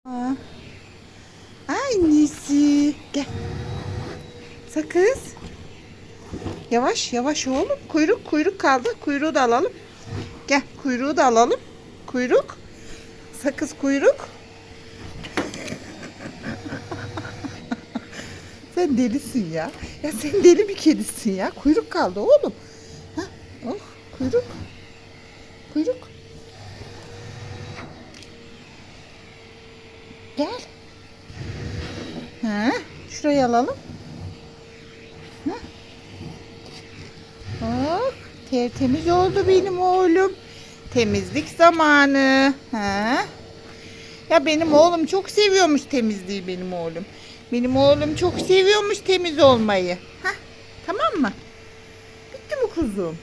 Aa, annesi. Gel. Sakız. Yavaş yavaş oğlum. Kuyruk kaldı. Kuyruğu da alalım. Gel kuyruğu da alalım. Kuyruk. Sakız kuyruk. Sen delisin ya. Ya sen deli bir kedisin ya. Kuyruk kaldı oğlum. Hah, oh kuyruk. Kuyruk. Gel. Ha, şurayı alalım. Oh, tertemiz oldu benim oğlum. Temizlik zamanı. Ha? Ya benim oğlum çok seviyormuş temizliği benim oğlum. Benim oğlum çok seviyormuş temiz olmayı. Hah, tamam mı? Bitti mi kuzum?